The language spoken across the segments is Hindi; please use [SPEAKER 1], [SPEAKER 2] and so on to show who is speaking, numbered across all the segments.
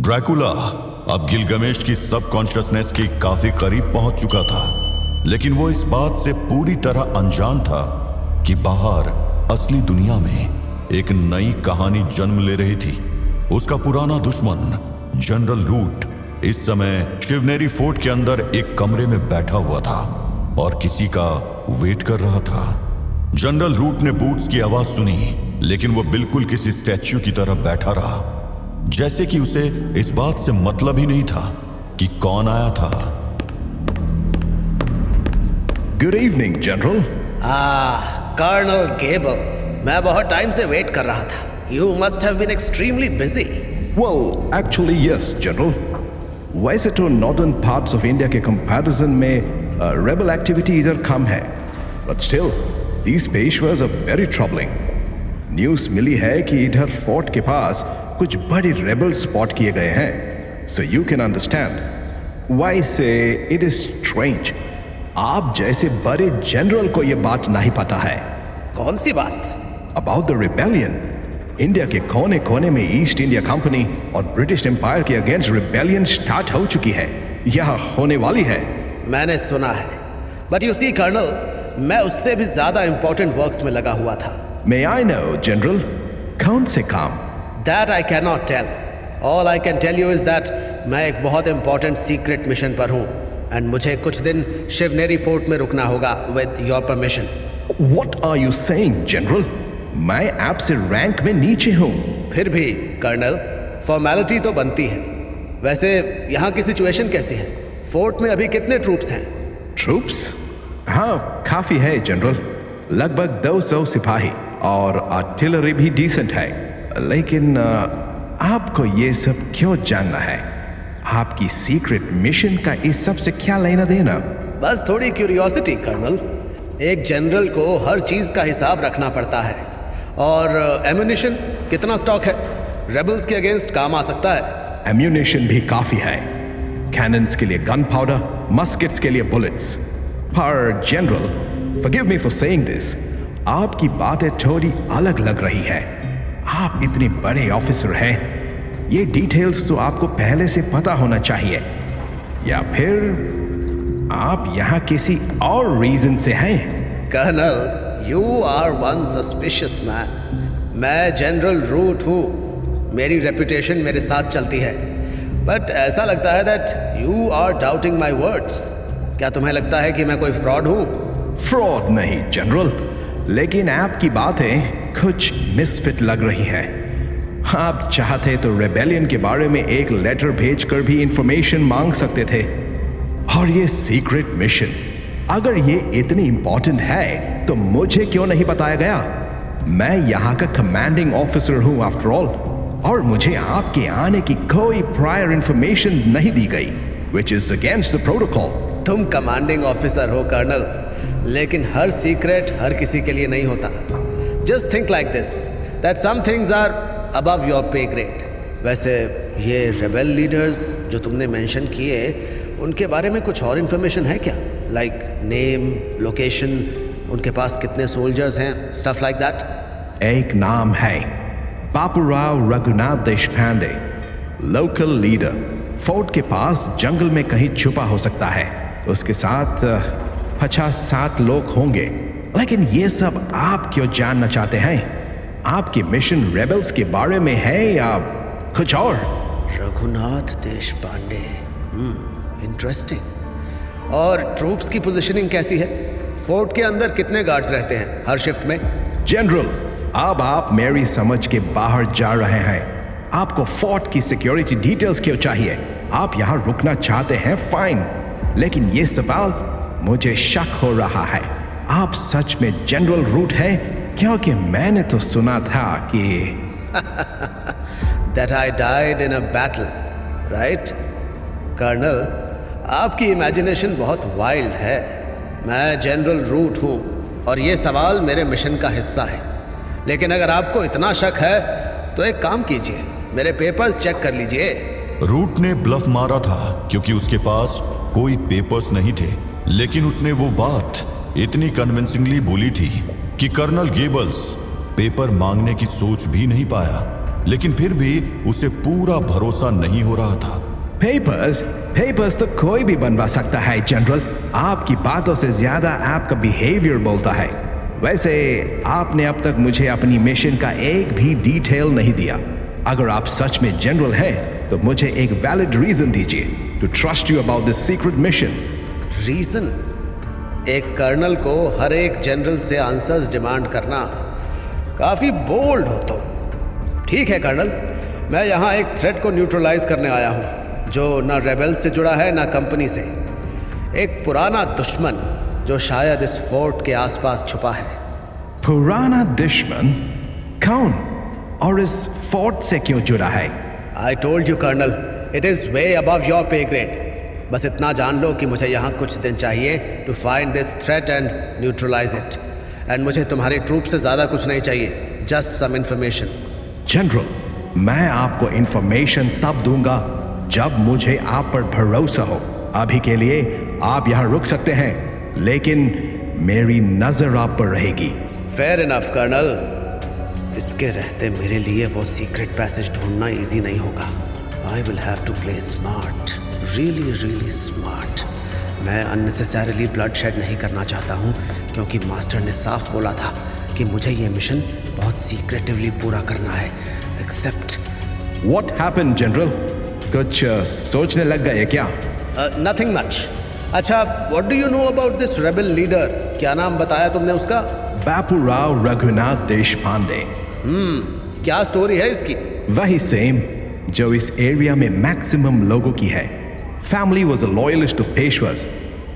[SPEAKER 1] ड्रैकुला अब गिलगमेश की सबकॉन्शियसनेस के काफी करीब पहुंच चुका था, लेकिन वो इस बात से पूरी तरह अनजान था कि बाहर असली दुनिया में एक नई कहानी जन्म ले रही थी। उसका पुराना दुश्मन जनरल रूट इस समय शिवनेरी फोर्ट के अंदर एक कमरे में बैठा हुआ था और किसी का वेट कर रहा था। जनरल रूट ने बूट्स की आवाज सुनी, लेकिन वो बिल्कुल किसी स्टैच्यू की तरह बैठा रहा, जैसे कि उसे इस बात से मतलब ही नहीं था कि कौन आया था।
[SPEAKER 2] Good evening general.
[SPEAKER 3] Colonel Gable, मैं बहुत टाइम से वेट कर रहा था। You must have been extremely busy.
[SPEAKER 2] Well actually yes general. वैसे तो नॉर्दर्न पार्ट्स ऑफ इंडिया के कंपैरिजन में रेबल एक्टिविटी इधर कम है, but still these Peshwas are very troubling. News मिली है कि इधर फोर्ट के पास कुछ बड़े रेबल स्पॉट किए गए हैं, so you can understand why से इट इज स्ट्रेंज आप जैसे बड़े जनरल को यह बात नहीं पता है।
[SPEAKER 3] कौन सी बात?
[SPEAKER 2] About the rebellion. इंडिया के कोने कोने में ईस्ट इंडिया कंपनी और ब्रिटिश एम्पायर के अगेंस्ट रिबेलियन स्टार्ट हो चुकी है, यह होने वाली है।
[SPEAKER 3] मैंने सुना है, बट यू सी कर्नल, मैं उससे भी ज्यादा इंपॉर्टेंट वर्क्स में लगा हुआ था।
[SPEAKER 2] मे आई नो जनरल, कौन से काम?
[SPEAKER 3] That I can not tell. All I can tell you is that मैं एक बहुत इंपॉर्टेंट सीक्रेट मिशन पर हूँ एंड मुझे कुछ दिन शिवनेरी फोर्ट में रुकना होगा with your permission.
[SPEAKER 2] What are you saying, general? मैं आपसे रैंक में नीचे हूँ।
[SPEAKER 3] फिर भी कर्नल, फॉर्मेलिटी तो बनती है। वैसे यहाँ की सिचुएशन कैसी है? फोर्ट में अभी कितने ट्रूप्स हैं?
[SPEAKER 2] ट्रूप्स? हाँ, काफी है जनरल। लगभग 200 सिपाही और आर्टिलरी भी डिसेंट है। लेकिन आपको ये सब क्यों जानना है? आपकी सीक्रेट मिशन का इस सब से क्या लेना देना?
[SPEAKER 3] बस थोड़ी क्यूरियोसिटी कर्नल। एक जनरल को हर चीज का हिसाब रखना पड़ता है। और एम्यूनिशन कितना स्टॉक है? रेबल्स के अगेंस्ट काम आ सकता है।
[SPEAKER 2] एम्यूनिशन भी काफी है। कैनन्स के लिए गन पाउडर, मस्केट्स के लिए बुलेट्स। पर general, forgive me for saying this, आपकी बातें थोड़ी अलग लग रही है। आप इतने बड़े ऑफिसर हैं, ये डिटेल्स तो आपको पहले से पता होना चाहिए, या फिर आप यहाँ किसी और रीजन से हैं?
[SPEAKER 3] Colonel, you are one suspicious man. मैं जनरल रूट हूँ, मेरी रेपुटेशन मेरे साथ चलती है, बट ऐसा लगता है that you are doubting my words. क्या तुम्हें लगता है कि मैं कोई फ्रॉड हूँ?
[SPEAKER 2] फ्रॉड नहीं जनरल, लेकिन आपकी बातें कुछ मिसफिट लग रही हैं। आप चाहते तो रेबेलियन के बारे में एक लेटर भेजकर भी इंफॉर्मेशन मांग सकते थे। और ये सीक्रेट मिशन, अगर ये इतनी इंपॉर्टेंट है तो मुझे क्यों नहीं बताया गया? मैं यहाँ का कमांडिंग ऑफिसर हूँ आफ्टर ऑल, और मुझे आपके आने की कोई प्रायर इंफॉर्मेशन नहीं दी गई, which is against the protocol.
[SPEAKER 3] तुम कमांडिंग ऑफिसर हो कर्नल, लेकिन हर सीक्रेट हर किसी के लिए नहीं होता। Just think like this, that some things are above your pay grade. वैसे ये रेबेल लीडर्स जो तुमने मेंशन किए, उनके बारे में कुछ और इन्फॉर्मेशन है क्या? लाइक नेम, लोकेशन, उनके पास कितने सोल्जर्स हैं, स्टफ लाइक दैट।
[SPEAKER 2] एक नाम है Baburao Raghunath Deshpande, local leader. Fort के पास जंगल में कहीं छुपा हो सकता है। उसके साथ 50-60 लोग होंगे। लेकिन ये सब आप क्यों जानना चाहते हैं? आपकी मिशन रेबल्स के बारे में है या कुछ और?
[SPEAKER 3] रघुनाथ देशपांडे, इंटरेस्टिंग। और ट्रूप्स की पोजीशनिंग कैसी है? फोर्ट के अंदर कितने गार्ड्स रहते हैं हर शिफ्ट में?
[SPEAKER 2] जनरल, अब आप मेरी समझ के बाहर जा रहे हैं। आपको फोर्ट की सिक्योरिटी डिटेल्स क्यों चाहिए? आप यहाँ रुकना चाहते हैं, फाइन, लेकिन ये सवाल मुझे शक हो रहा है। आप सच में जनरल रूट हैं? क्योंकि मैंने तो सुना था कि
[SPEAKER 3] that I died in a battle, right? Colonel, आपकी इमेजिनेशन बहुत वाइल्ड है। मैं जनरल रूट हूँ और ये सवाल मेरे मिशन का हिस्सा है। लेकिन अगर आपको इतना शक है तो एक काम कीजिए, मेरे पेपर्स चेक कर लीजिए।
[SPEAKER 1] रूट ने ब्लफ मारा था क्योंकि उसके पास कोई पेपर्स नहीं थे, लेकिन उसने वो बात इतनी कन्विंसिंगली बोली थी कि कर्नल गेबल्स पेपर मांगने की सोच भी नहीं पाया। लेकिन फिर भी उसे पूरा भरोसा नहीं हो रहा था।
[SPEAKER 2] पेपर्स तो कोई भी बनवा सकता है जनरल। आपकी बातों से ज्यादा आपका बिहेवियर बोलता है। वैसे आपने अब तक मुझे अपनी मिशन का एक भी डिटेल नहीं दिया। अगर आप सच में जनरल हैं तो मुझे एक वैलिड रीजन दीजिए to trust you about this secret mission.
[SPEAKER 3] Reason? एक कर्नल को हर एक जनरल से आंसर्स डिमांड करना काफी बोल्ड हो तुम। ठीक है कर्नल, मैं यहाँ एक थ्रेट को न्यूट्रलाइज करने आया हूँ जो ना रेबल से जुड़ा है ना कंपनी से। एक पुराना दुश्मन जो शायद इस फोर्ट के आसपास छुपा है।
[SPEAKER 2] पुराना दुश्मन? कौन? और इस फोर्ट से क्यों जुड़ा है?
[SPEAKER 3] I told you colonel, it is way above your pay grade. बस इतना जान लो कि मुझे यहाँ कुछ दिन चाहिए to find this threat and neutralize it. And मुझे तुम्हारी ट्रूप से ज्यादा कुछ नहीं चाहिए, जस्ट सम इंफॉर्मेशन।
[SPEAKER 2] जनरल, मैं आपको इंफॉर्मेशन तब दूंगा जब मुझे आप पर भरोसा हो। अभी के लिए आप यहाँ रुक सकते हैं, लेकिन मेरी नजर आप पर रहेगी।
[SPEAKER 3] Fair enough colonel. इसके रहते मेरे लिए वो सीक्रेट पैसेज ढूंढना इजी नहीं होगा। I will have to play smart, really smart. मैं अननेसेसरीली ब्लड शेड नहीं करना चाहता हूँ, क्योंकि मास्टर ने साफ बोला था कि मुझे ये मिशन बहुत सीक्रेटिवली पूरा करना है। Except
[SPEAKER 2] what happened general? कुछ सोचने लग गए क्या?
[SPEAKER 3] Nothing much. अच्छा, what do you know about this rebel leader? क्या नाम बताया तुमने उसका?
[SPEAKER 2] बापूराव रघुनाथ देशपांडे।
[SPEAKER 3] क्या स्टोरी है इसकी?
[SPEAKER 2] वही सेम जो इस एरिया में मैक्सिमम लोगों की है। Family was a loyalist of Peshwas.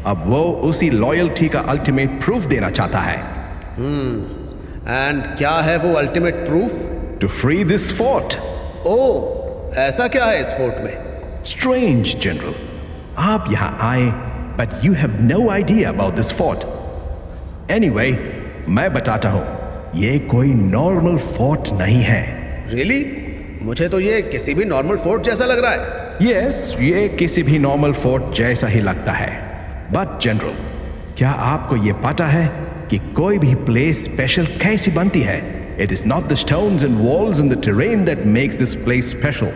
[SPEAKER 2] अब वो उसी लॉयल्टी का अल्टीमेट प्रूफ देना चाहता है।
[SPEAKER 3] एंड क्या है वो ultimate proof?
[SPEAKER 2] To free this fort.
[SPEAKER 3] Oh, ऐसा क्या है इस फोर्ट में?
[SPEAKER 2] स्ट्रेंज जनरल, आप यहां आए but you have no idea about this fort. Anyway, मैं बताता हूं, ये कोई नॉर्मल फोर्ट नहीं है।
[SPEAKER 3] रियली? मुझे तो ये किसी भी नॉर्मल फोर्ट जैसा लग रहा है।
[SPEAKER 2] यस, ये किसी भी नॉर्मल फोर्ट जैसा ही लगता है। बट जनरल, क्या आपको ये पता है कि कोई भी प्लेस स्पेशल कैसी बनती है? It is not the stones and walls and the terrain that makes this place special.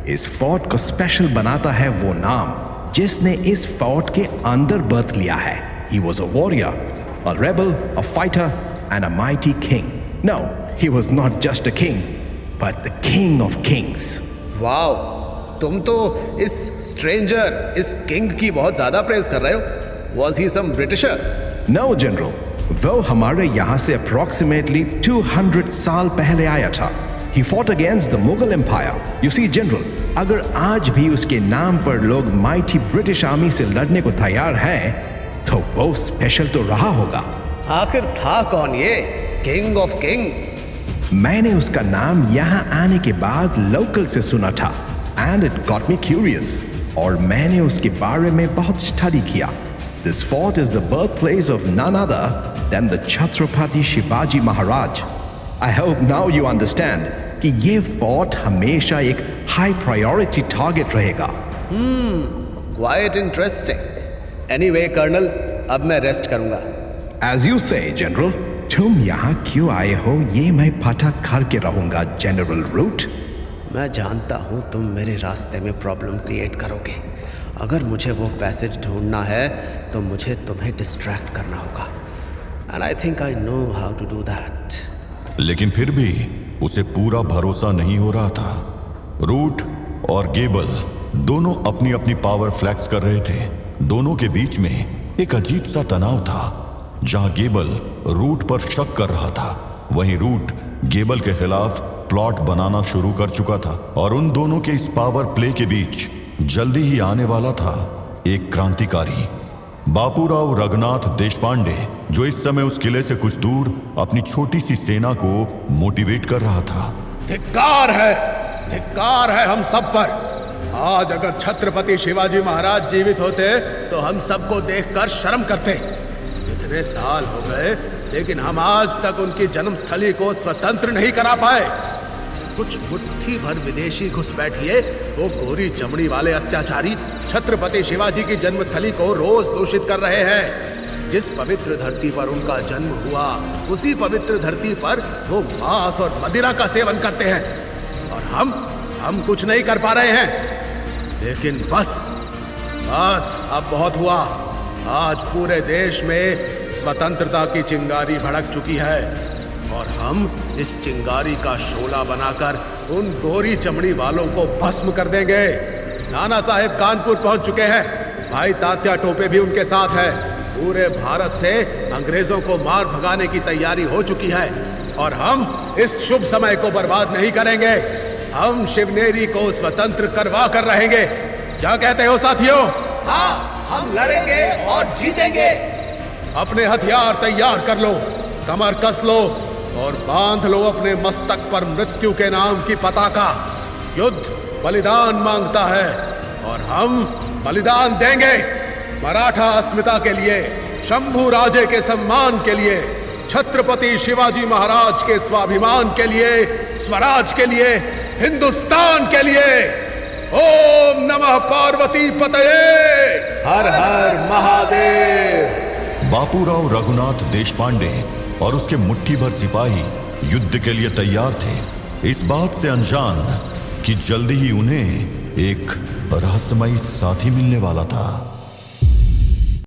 [SPEAKER 2] इस फोर्ट को स्पेशल बनाता है वो नाम जिसने इस फोर्ट के अंदर बर्थ लिया है। He was a warrior, a rebel, a fighter, and a mighty king. No, he was not just a king, but the king of kings.
[SPEAKER 3] Wow, तुम तो इस स्ट्रेंजर, इस किंग की बहुत ज्यादा प्रेज कर रहे हो। Was he some Britisher?
[SPEAKER 2] No, general. वो हमारे यहाँ से approximately 200 साल पहले आया था। He fought against the Mughal Empire. You see, general, अगर आज भी उसके नाम पर लोग mighty British army से लड़ने को तैयार हैं, तो वो स्पेशल तो रहा होगा।
[SPEAKER 3] आखिर था कौन ये किंग ऑफ किंग्स?
[SPEAKER 2] मैंने उसका नाम यहाँ आने के बाद लोकल से सुना था and it got me curious, और मैंने उसके बारे में बहुत स्टडी किया। This fort is the birth place of none other than the Chhatrapati Shivaji Maharaj. I hope now you understand कि ये फोर्ट हमेशा एक हाई प्रायोरिटी टारगेट रहेगा।
[SPEAKER 3] Quite interesting. एनीवे कर्नल, अब मैं रेस्ट करूंगा।
[SPEAKER 2] As you say general. तुम यहाँ क्यों आए हो ये मैं पता करके रहूंगा जनरल रूट।
[SPEAKER 3] मैं जानता हूँ तुम मेरे रास्ते में प्रॉब्लम क्रिएट करोगे। अगर मुझे वो पैसेज ढूंढना है तो मुझे तुम्हें डिस्ट्रैक्ट करना होगा। And I think I know how to do that.
[SPEAKER 1] लेकिन फिर भी उसे पूरा भरोसा नहीं हो रहा था। रूट और गेबल दोनों अपनी अपनी पावर फ्लैक्स कर रहे थे। दोनों के बीच में एक अजीब सा तनाव था। जहां गेबल रूट पर शक कर रहा था, वहीं रूट गेबल के खिलाफ प्लॉट बनाना शुरू कर चुका था। और उन दोनों के इस पावर प्ले के बीच जल्दी ही आने वाला था एक क्रांतिकारी, बापूराव रघुनाथ देशपांडे, जो इस समय उस किले से कुछ दूर अपनी छोटी सी सेना को मोटिवेट कर रहा था।
[SPEAKER 4] धिक्कार है हम सब पर। आज अगर छत्रपति शिवाजी महाराज जीवित होते तो हम सबको देखकर शर्म करते। इतने साल हो गए लेकिन हम आज तक उनकी जन्मस्थली को स्वतंत्र नहीं करा पाए। कुछ मुट्ठी भर विदेशी घुसपैठिए वो गोरी चमड़ी वाले अत्याचारी छत्रपति शिवाजी की जन्मस्थली को रोज दूषित कर रहे हैं। जिस पवित्र धरती पर उनका जन्म हुआ उसी पवित्र धरती पर वो मांस और मदिरा का सेवन करते हैं। और हम कुछ नहीं कर पा रहे हैं। लेकिन बस अब बहुत हुआ। आज पूरे देश में स्वतंत्रता की चिंगारी भड़क चुकी है और हम इस चिंगारी का शोला बनाकर उन गोरी चमड़ी वालों को भस्म कर देंगे। नाना साहेब कानपुर पहुंच चुके हैं, भाई तात्या टोपे भी उनके साथ है। पूरे भारत से अंग्रेजों को मार भगाने की तैयारी हो चुकी है और हम इस शुभ समय को बर्बाद नहीं करेंगे। हम शिवनेरी को स्वतंत्र करवा कर रहेंगे। क्या कहते हो साथियों?
[SPEAKER 3] हाँ, हम लड़ेंगे और जीतेंगे।
[SPEAKER 4] अपने हथियार तैयार कर लो, कमर कस लो और बांध लो अपने मस्तक पर मृत्यु के नाम की पताका। युद्ध बलिदान मांगता है और हम बलिदान देंगे। मराठा अस्मिता के लिए, शंभू राजे के सम्मान के लिए, छत्रपति शिवाजी महाराज के स्वाभिमान के लिए, स्वराज के लिए, हिंदुस्तान के लिए। ओम नमः पार्वती पतये।
[SPEAKER 3] हर हर महादेव।
[SPEAKER 1] बापूराव रघुनाथ देशपांडे और उसके मुट्ठी भर सिपाही युद्ध के लिए तैयार थे, इस बात से अनजान कि जल्दी ही उन्हें एक रहस्यमयी साथी मिलने वाला था।